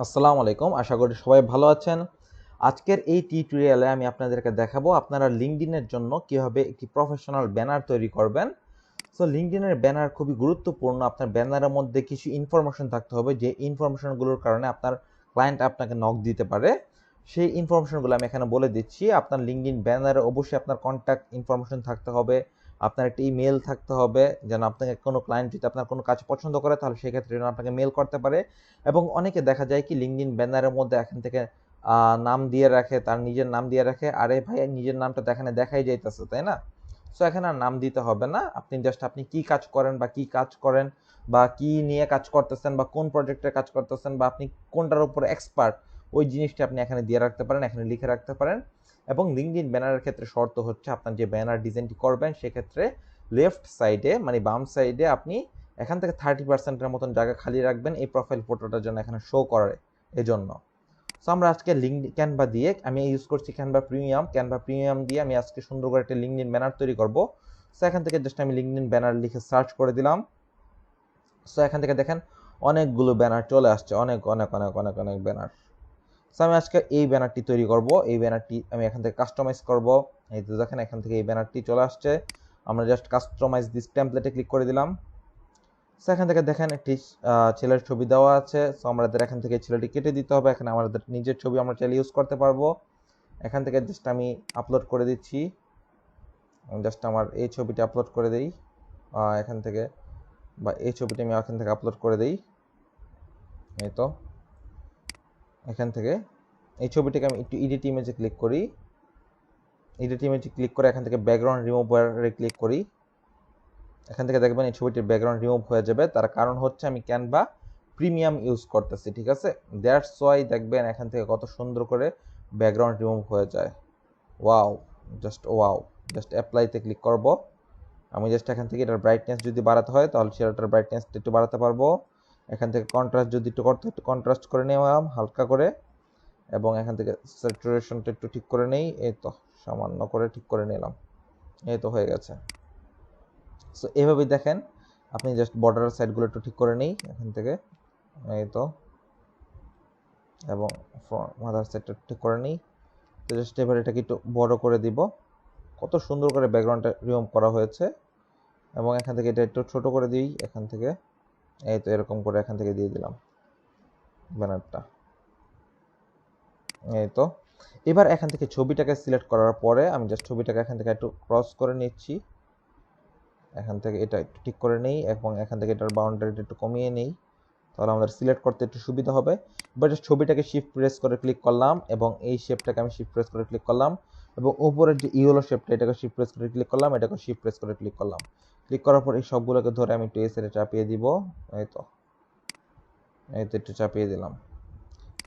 আসসালামু আলাইকুম, আশা করি সবাই ভালো আছেন। আজকের এই টিউটোরিয়ালে আমি আপনাদেরকে দেখাবো আপনারা লিঙ্কডইনের জন্য কিভাবে একটি প্রফেশনাল ব্যানার তৈরি করবেন। সো লিঙ্কডইনের ব্যানার খুবই গুরুত্বপূর্ণ। আপনার ব্যানারের মধ্যে কিছু ইনফরমেশন থাকতে হবে, যে ইনফরমেশনগুলোর কারণে আপনার ক্লায়েন্ট আপনাকে নক দিতে পারে। সেই ইনফরমেশনগুলো আমি এখানে বলে দিচ্ছি। আপনার লিঙ্কডইন ব্যানারে অবশ্যই আপনার কন্ট্যাক্ট ইনফরমেশন থাকতে হবে, আপনার একটা ইমেল থাকতে হবে, যেন আপনাকে কোনো ক্লায়েন্ট যদি আপনার কোনো কাজ পছন্দ করে তাহলে সেক্ষেত্রে যেন আপনাকে মেল করতে পারে। এবং অনেকে দেখা যায় কি লিঙ্কডইন ব্যানারের মধ্যে এখান থেকে নাম দিয়ে রাখে, তার নিজের নাম দিয়ে রাখে। আরে ভাই, নিজের নামটা তো এখানে দেখাই যাইতেছে, তাই না? সো এখানে আর নাম দিতে হবে না। আপনি জাস্ট আপনি কি কাজ করেন বা কি কাজ করেন বা কি নিয়ে কাজ করতেছেন বা কোন প্রজেক্টে কাজ করতেছেন বা আপনি কোনটার উপর এক্সপার্ট, ওই জিনিসটা আপনি এখানে দিয়ে রাখতে পারেন, এখানে লিখে রাখতে পারেন। এবং লিঙ্কডইন ব্যানারের ক্ষেত্রে শর্ত হচ্ছে, আপনার যে ব্যানার ডিজাইনটি করবেন সেক্ষেত্রে লেফট সাইডে মানে বাম সাইডে আপনি এখান থেকে 30%-এর মতন জায়গা খালি রাখবেন, এই প্রোফাইল ফটোটার জন্য এখানে শো করে এজন্য। সো আমরা আজকে ক্যানভা দিয়ে, আমি ইউজ করছি ক্যানভা প্রিমিয়াম দিয়ে আমি আজকে সুন্দর করে একটা লিঙ্কডইন ব্যানার তৈরি করব। সো এখান থেকে জাস্ট আমি লিঙ্কডইন ব্যানার লিখে সার্চ করে দিলাম। সো এখান থেকে দেখেন অনেকগুলো ব্যানার চলে আসছে, অনেক অনেক অনেক অনেক অনেক ব্যানার। সো আমি আজকে এই ব্যানারটি তৈরি করব। এই ব্যানারটি আমি এখান থেকে কাস্টমাইজ করব। এই তো দেখেন এখান থেকে এই ব্যানারটি চলে আসছে। আমরা জাস্ট কাস্টমাইজ দিস টেমপ্লেটে ক্লিক করে দিলাম। সো এখান থেকে দেখেন একটি ছেলের ছবি দেওয়া আছে। সো আমাদের এখান থেকে ছেলেটি কেটে দিতে হবে। এখানে আমাদের নিজের ছবি আমরা চাইলে ইউজ করতে পারবো। এখান থেকে জাস্ট আমি আপলোড করে দিচ্ছি। জাস্ট আমার এই ছবিটা আপলোড করে দেই এখান থেকে, বা এই ছবিটা আমি এখান থেকে আপলোড করে দেই। এই তো এখান থেকে এই ছবিটাকে আমি একটু এডিট ইমেজে ক্লিক করি। এডিট ইমেজে ক্লিক করে এখান থেকে ব্যাকগ্রাউন্ড রিমুভারে ক্লিক করি। এখান থেকে দেখবেন এই ছবিটির ব্যাকগ্রাউন্ড রিমুভ হয়ে যাবে। তার কারণ হচ্ছে আমি ক্যানভা প্রিমিয়াম ইউজ করতেছি, ঠিক আছে? দ্যাটস ওয়াই দেখবেন এখান থেকে কত সুন্দর করে ব্যাকগ্রাউন্ড রিমুভ হয়ে যায়। Wow, wow. জাস্ট অ্যাপ্লাইতে ক্লিক করব। আমি জাস্ট এখান থেকে এটার ব্রাইটনেস যদি বাড়াতে হয় তাহলে সেটার ব্রাইটনেসটা একটু বাড়াতে পারবো। এখান থেকে কন্ট্রাস্ট যদি একটু করতে একটু কন্ট্রাস্ট করে নিলাম হালকা করে, এবং এখান থেকে স্যাচুরেশনটা একটু ঠিক করে নেই। এই তো সামান্য করে ঠিক করে নিলাম। এই তো হয়ে গেছে। সো এভাবেই দেখেন আপনি জাস্ট বর্ডারের সাইডগুলো একটু ঠিক করে নেই এখান থেকে। এই তো, এবং মাথার সাইডটা ঠিক করে নিই। তো জাস্ট এবার এটাকে একটু বড় করে দিব। কত সুন্দর করে ব্যাকগ্রাউন্ডটা রিমুভ করা হয়েছে। এবং এখান থেকে এটা একটু ছোট করে দিই এখান থেকে। এই তো এরকম করে এখান থেকে দিয়ে দিলাম ব্যানারটা। এই তো এবার এখান থেকে ছবিটাকে সিলেক্ট করার পরে আমি জাস্ট ছবিটাকে এখান থেকে একটু ক্রস করে নিচ্ছি। এখান থেকে এটা একটু ঠিক করে নেই এবং এখান থেকে এটার বাউন্ডারিটা একটু কমিয়ে নেই, তাহলে আমাদের সিলেক্ট করতে একটু সুবিধা হবে। এবার জাস্ট ছবিটাকে শিফট প্রেস করে ক্লিক করলাম এবং এই শেপটাকে আমি শিফট প্রেস করে ক্লিক করলাম, এবং উপরের যে ইয়েলো শেপটা এটাকে শিফট প্রেস করে ক্লিক করলাম, এটাকে শিফট প্রেস করে ক্লিক করলাম। ক্লিক করার পর এই সবগুলোকে ধরে আমি একটু এসে চাপিয়ে দিব। এই তো একটু চাপিয়ে দিলাম।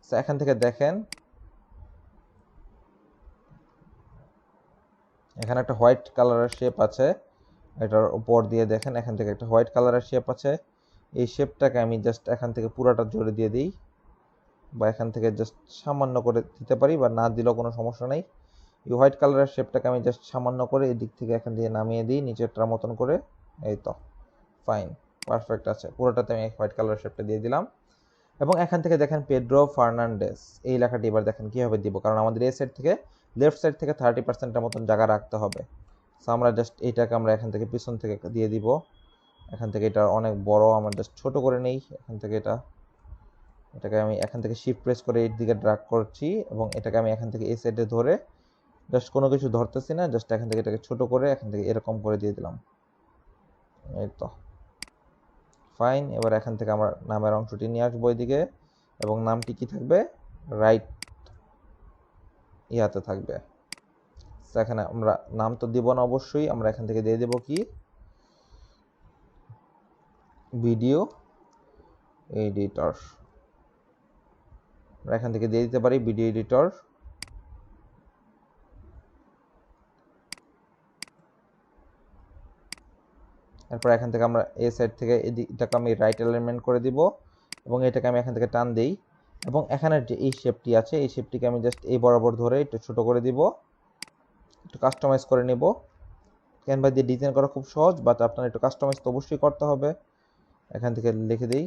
সো এখান থেকে দেখেন এখানে একটা হোয়াইট কালারের শেপ আছে, এটার উপর দিয়ে দেখেন এখান থেকে একটা হোয়াইট কালারের শেপ আছে। এই শেপটাকে আমি জাস্ট এখান থেকে পুরাটা জোরে দিয়ে দিই, বা এখান থেকে জাস্ট সামান্য করে দিতে পারি, বা না দিলেও কোনো সমস্যা নেই। এই হোয়াইট কালারের শেপটাকে আমি জাস্ট সামান্য করে এই দিক থেকে এখান দিয়ে নামিয়ে দিই নিচেরটার মতন করে। এই তো ফাইন, পারফেক্ট আছে। পুরোটাতে আমি হোয়াইট কালারের শেপটা দিয়ে দিলাম। এবং এখান থেকে দেখেন পেড্রো ফার্নান্ডেস এই লেখাটি এবার দেখেন কীভাবে দিব, কারণ আমাদের এই সাইড থেকে লেফট সাইড থেকে 30%-এর মতন জায়গা রাখতে হবে। সো আমরা জাস্ট এইটাকে আমরা এখান থেকে পিছন থেকে দিয়ে দিব। এখান থেকে এটা অনেক বড়, আমরা জাস্ট ছোট করে নেই। এখান থেকে এটাকে আমি এখান থেকে শিফট প্রেস করে এই দিকে ড্র্যাগ করছি, এবং এটাকে আমি এখান থেকে এই সাইডে ধরে জাস্ট কোনো কিছু ধরতেছি না, জাস্ট এখান থেকে এটাকে ছোট করে এখান থেকে এরকম করে দিয়ে দিলাম। এই তো ফাইন। এবার এখান থেকে আমরা নামের অংশটি নিয়ে আসবো এদিকে, এবং নামটি কি থাকবে, রাইট ইয়াতে থাকবে। এখানে আমরা নাম তো দিব না অবশ্যই, আমরা এখান থেকে দিয়ে দেব কি, ভিডিও এডিটর। আমরা এখান থেকে দিয়ে দিতে পারি ভিডিও এডিটর। এরপর এখান থেকে আমরা এই সাইড থেকে এটাকে আমি রাইট অ্যালাইনমেন্ট করে দিব, এবং এটাকে আমি এখান থেকে টান দেই, এবং এখানের যে এই শেপটি আছে এই শেপটিকে আমি জাস্ট এই বরাবর ধরে একটু ছোট করে দিব, একটু কাস্টমাইজ করে নেব। ক্যানভা দিয়ে ডিজাইন করা খুব সহজ, বাট আপনার একটু কাস্টমাইজ তো অবশ্যই করতে হবে। এখান থেকে লিখে দিই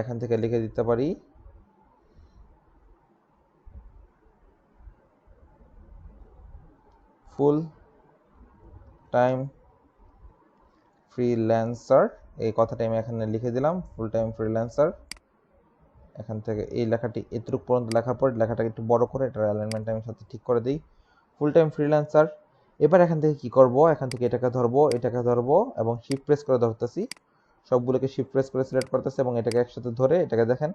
এখান থেকে লিখে দিতে পারি ফুল টাইম ফ্রিল্যান্সার, এই কথাটা আমি এখানে লিখে দিলাম, ফুল টাইম ফ্রিল্যান্সার। এখান থেকে এই লেখাটি এতটুকু পর্যন্ত লেখার পর লেখাটাকে একটু বড় করে এটার অ্যালাইনমেন্ট আমি সাথে ঠিক করে দিই, ফুল টাইম ফ্রিল্যান্সার। এবার এখান থেকে কি করব, এখান থেকে এটাকে ধরবো এবং শিফট প্রেস করে ধরতেছি, সবগুলোকে শিফট প্রেস করে সিলেক্ট করতেছি এবং এটাকে একসাথে ধরে এটাকে দেখেন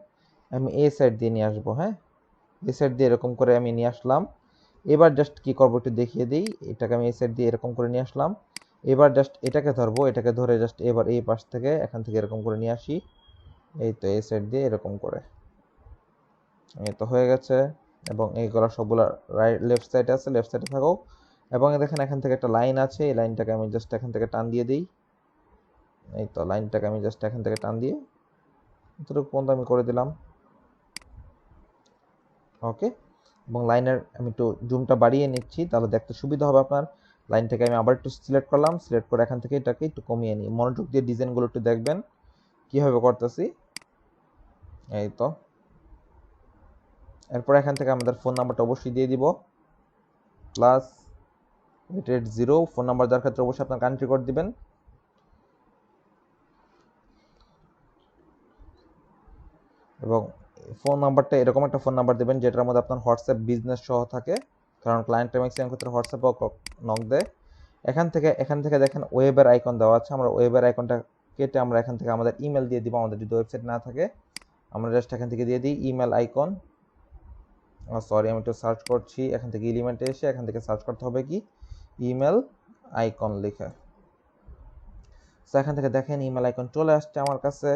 আমি এই সাইড দিয়ে নিয়ে আসবো। হ্যাঁ, এই সাইড দিয়ে এরকম করে আমি নিয়ে আসলাম। এবার জাস্ট কি করবো একটু দেখিয়ে দিই, এটাকে আমি এই সাইড দিয়ে এরকম করে নিয়ে আসলাম। এবার জাস্ট এটাকে ধরবো, এটাকে ধরে জাস্ট এবার এই পাশ থেকে এখান থেকে এরকম করে নিয়ে আসি, এই তো এই সাইড দিয়ে এরকম করে, এই তো হয়ে গেছে। এবং এইগুলো সবগুলো রাইট লেফট সাইডে আছে, লেফট সাইডে থাকো। এবং দেখেন এখান থেকে একটা লাইন আছে, এই লাইনটাকে আমি জাস্ট এখান থেকে টান দিয়ে দিই, এই তো লাইনটাকে আমি জাস্ট এখান থেকে টান দিয়ে এতটুকু পর্যন্ত আমি করে দিলাম। ওকে, এবং লাইনের আমি একটু জুমটা বাড়িয়ে নিচ্ছি তাহলে দেখতে সুবিধা হবে আপনার। লাইনটাকে আমি আবার একটু সিলেক্ট করলাম, সিলেক্ট করে এখান থেকে এটাকে একটু কমিয়ে নিই, মনোযোগ দিয়ে ডিজাইনগুলো একটু দেখবেন কীভাবে করতেছি। এই তো, এরপর এখান থেকে আমাদের ফোন নাম্বারটা অবশ্যই দিয়ে দিব, +880, ফোন নাম্বার দেওয়ার ক্ষেত্রে অবশ্যই আপনার কান্ট্রি কোড দিবেন। এবং ফোন নাম্বারটা এরকম একটা ফোন নাম্বার দেবেন যেটার মধ্যে আপনার হোয়াটসঅ্যাপ বিজনেস সহ থাকে, কারণ ক্লায়েন্ট ম্যাক্সিমাম ক্ষেত্রে হোয়াটসঅ্যাপও নক দেয়। এখান থেকে দেখেন ওয়েবের আইকন দেওয়া আছে, আমরা ওয়েবের আইকনটা কেটে আমরা এখান থেকে আমাদের ইমেল দিয়ে দিব, আমাদের যদি ওয়েবসাইট না থাকে আমরা জাস্ট এখান থেকে দিয়ে দিই ইমেল আইকন। সরি, আমি একটু সার্চ করছি, এখান থেকে এলিমেন্টে এসে এখান থেকে সার্চ করতে হবে কি ইমেল আইকন লিখে। সো এখান থেকে দেখেন ইমেল আইকন চলে আসছে আমার কাছে।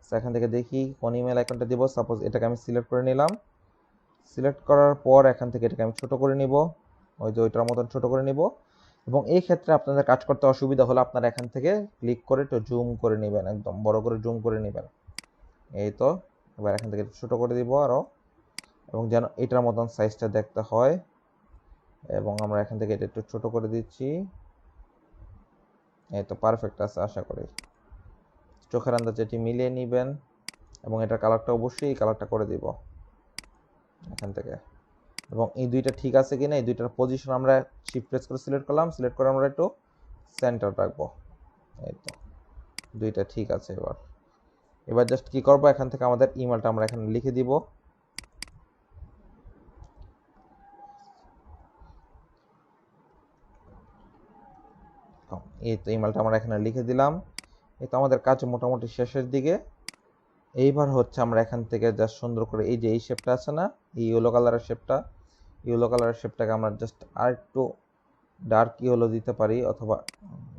সো এখান থেকে দেখি কোন ইমেল আইকনটা দিব, সাপোজ এটাকে আমি সিলেক্ট করে নিলাম। সিলেক্ট করার পর এখান থেকে এটাকে আমি ছোট করে নিব, ওই যে ওইটার মতন ছোট করে নিব। এবং এই ক্ষেত্রে আপনাদের কাজ করতে অসুবিধা হলে আপনারা এখান থেকে ক্লিক করে একটু জুম করে নেবেন, একদম বড় করে জুম করে নেবেন। এই তো, এবার এখান থেকে ছোট করে দিব আরও, এবং যেন এটার মতন সাইজটা দেখতে হয়। এবং আমরা এখান থেকে এটা একটু ছোট করে দিচ্ছি, এই তো পারফেক্ট আছে আশা করি। চোখের আন্দাজ এটি মিলিয়ে নেবেন এবং এটার কালারটা অবশ্যই এই কালারটা করে দিব এখান থেকে। এবং এই দুইটা ঠিক আছে কিনা, এই দুইটার পজিশন আমরা শিফট প্রেস করে সিলেক্ট করলাম, সিলেক্ট করে আমরা একটু সেন্টার রাখবো। এই তো দুইটা ঠিক আছে। এবার জাস্ট কি করব, এখান থেকে আমাদের ইমেলটা আমরা এখানে লিখে দিব। এই তো ইমেলটা আমরা এখানে লিখে দিলাম। এই তো আমাদের কাজ মোটামুটি শেষের দিকে। এইবার হচ্ছে আমরা এখান থেকে জাস্ট সুন্দর করে এই যে এই শেপটা আছে না, এই ইয়েলো কালারের শেপটাকে আমরা জাস্ট আর একটু ডার্ক ইয়েলো দিতে পারি, অথবা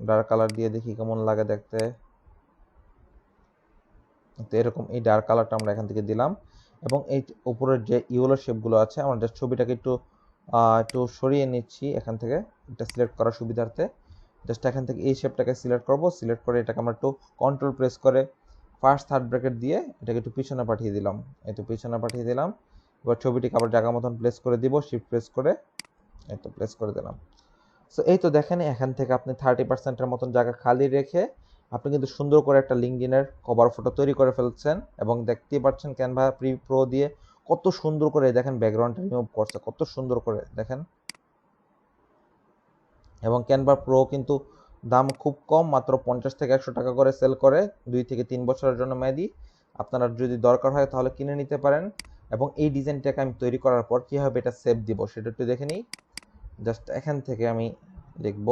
ডার্ক কালার দিয়ে দেখি কেমন লাগে দেখতে। তো এরকম এই ডার্ক কালারটা আমরা এখান থেকে দিলাম। এবং এই উপরের যে ইয়েলো শেপগুলো আছে আমরা জাস্ট ছবিটাকে একটু সরিয়ে নিচ্ছি এখান থেকে, এটা সিলেক্ট করার সুবিধার্থে। জাস্ট এখান থেকে এই শেপটাকে সিলেক্ট করব, সিলেক্ট করে এটাকে আমরা একটু কন্ট্রোল প্রেস করে ফার্স্ট থার্ড ব্র্যাকেট দিয়ে এটাকে একটু পিছনে পাঠিয়ে দিলাম, এই তো পিছনে পাঠিয়ে দিলাম। এবার ছবিটিকে আবার জায়গা মতন প্লেস করে দিব, শিফট প্রেস করে এই তো প্লেস করে দিলাম। সো এই তো দেখেন এখান থেকে আপনি 30%-এর মতন জায়গা খালি রেখে আপনি কিন্তু সুন্দর করে একটা লিঙ্কডইনের কভার ফটো তৈরি করে ফেলছেন। এবং দেখতেই পাচ্ছেন ক্যানভা প্রো দিয়ে কত সুন্দর করে দেখেন ব্যাকগ্রাউন্ডটা রিমুভ করছে, কত সুন্দর করে দেখেন। এবং ক্যানভা প্রো কিন্তু দাম খুব কম, মাত্র 50 থেকে 100 টাকা করে সেল করে, 2 থেকে 3 বছরের জন্য মেয়াদি। আপনারা যদি দরকার হয় তাহলে কিনে নিতে পারেন। এবং এই ডিজাইনটাকে আমি তৈরি করার পর কীভাবে এটা সেভ দিব সেটা একটু দেখে নিই। জাস্ট এখান থেকে আমি লিখব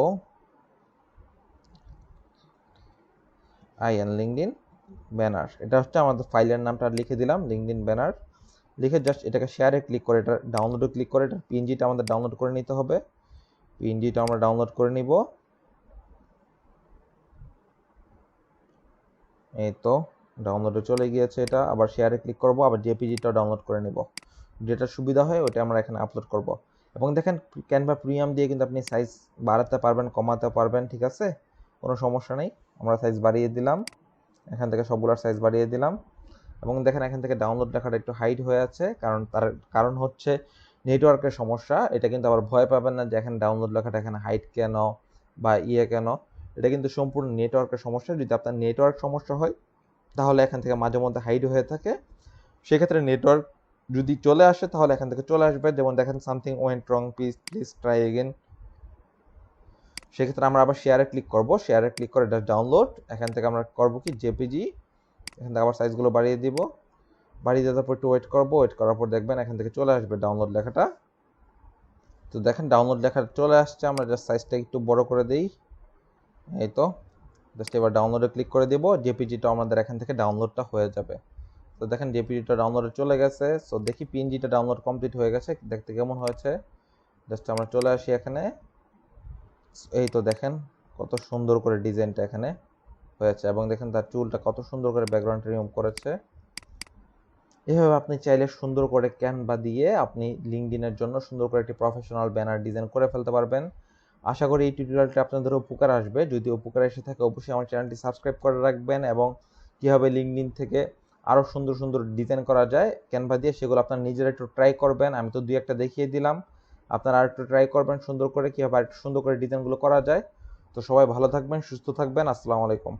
লিঙ্কডইন ব্যানার, এটা হচ্ছে আমাদের ফাইলের নামটা লিখে দিলাম লিঙ্কডইন ব্যানার। লিখে জাস্ট এটাকে শেয়ারে ক্লিক করে এটা ডাউনলোডে ক্লিক করে এটা পিএনজিটা আমাদের ডাউনলোড করে নিতে হবে। পিএনজিটা আমরা ডাউনলোড করে নিব। এই তো ডাউনলোডে চলে গিয়েছে এটা, আবার শেয়ারে ক্লিক করব, আবার জেপিজিটা ডাউনলোড করে নিব। যেটা সুবিধা হয় ওটা আমরা এখানে আপলোড করব। এবং দেখেন ক্যানভা প্রিমিয়াম দিয়ে কিন্তু আপনি সাইজ বাড়াতে পারবেন, কমাতে পারবেন, ঠিক আছে, কোনো সমস্যা নেই। আমরা সাইজ বাড়িয়ে দিলাম, এখান থেকে সবগুলোর সাইজ বাড়িয়ে দিলাম। এবং দেখেন এখান থেকে ডাউনলোড লেখাটা একটু হাইড হয়ে আছে, তার কারণ হচ্ছে নেটওয়ার্কের সমস্যা। এটা কিন্তু আবার ভয় পাবেন না যে এখানে ডাউনলোড লেখাটা এখানে হাইড কেন বা কেন, এটা কিন্তু সম্পূর্ণ নেটওয়ার্কের সমস্যা। যদি আপনার নেটওয়ার্ক সমস্যা হয় তাহলে এখান থেকে মাঝে মধ্যে হাইড হয়ে থাকে। সেক্ষেত্রে নেটওয়ার্ক যদি চলে আসে তাহলে এখান থেকে চলে আসবে, যেমন দেখেন something went wrong, please try again. সেক্ষেত্রে আমরা আবার শেয়ারে ক্লিক করব, শেয়ারে ক্লিক করে এটা ডাউনলোড, এখান থেকে আমরা করব কি জেপিজি, এখান থেকে আবার সাইজগুলো বাড়িয়ে দিব, বাড়িয়ে দেওয়ার পর একটু ওয়েট করবো, ওয়েট করার পর দেখবেন এখান থেকে চলে আসবে ডাউনলোড লেখাটা। তো দেখেন ডাউনলোড লেখাটা চলে আসছে, আমরা জাস্ট সাইজটা একটু বড় করে দিই, এই তো জাস্ট এবার ডাউনলোডে ক্লিক করে দিব, জেপিজিটা আমাদের এখান থেকে ডাউনলোডটা হয়ে যাবে। তো দেখেন জেপিজিটা ডাউনলোডে চলে গেছে। সো দেখি পিএনজিটা ডাউনলোড কমপ্লিট হয়ে গেছে, দেখতে কেমন হয়েছে। জাস্ট আমরা চলে আসি এখানে, এই তো দেখেন কত সুন্দর করে ডিজাইনটা এখানে হয়েছে, এবং দেখেন তার চুলটা কত সুন্দর করে ব্যাকগ্রাউন্ড রিমুভ করেছে। এভাবে আপনি চাইলে সুন্দর করে ক্যানভা দিয়ে আপনি লিঙ্কডইনের জন্য সুন্দর করে একটি প্রফেশনাল ব্যানার ডিজাইন করে ফেলতে পারবেন। আশা করি এই টিউটোরিয়ালটি আপনাদের উপকার আসবে। যদি উপকার এসে থাকে অবশ্যই আমার চ্যানেলটি সাবস্ক্রাইব করে রাখবেন, এবং কীভাবে লিঙ্কডইন থেকে আরও সুন্দর সুন্দর ডিজাইন করা যায় ক্যানভা দিয়ে সেগুলো আপনারা নিজেরা একটু ট্রাই করবেন। আমি তো দুই একটা দেখিয়ে দিলাম, আপনারা আর একটু ট্রাই করবেন সুন্দর করে কীভাবে আর একটু সুন্দর করে ডিজাইনগুলো করা যায়। তো সবাই ভালো থাকবেন, সুস্থ থাকবেন, আসসালামু আলাইকুম।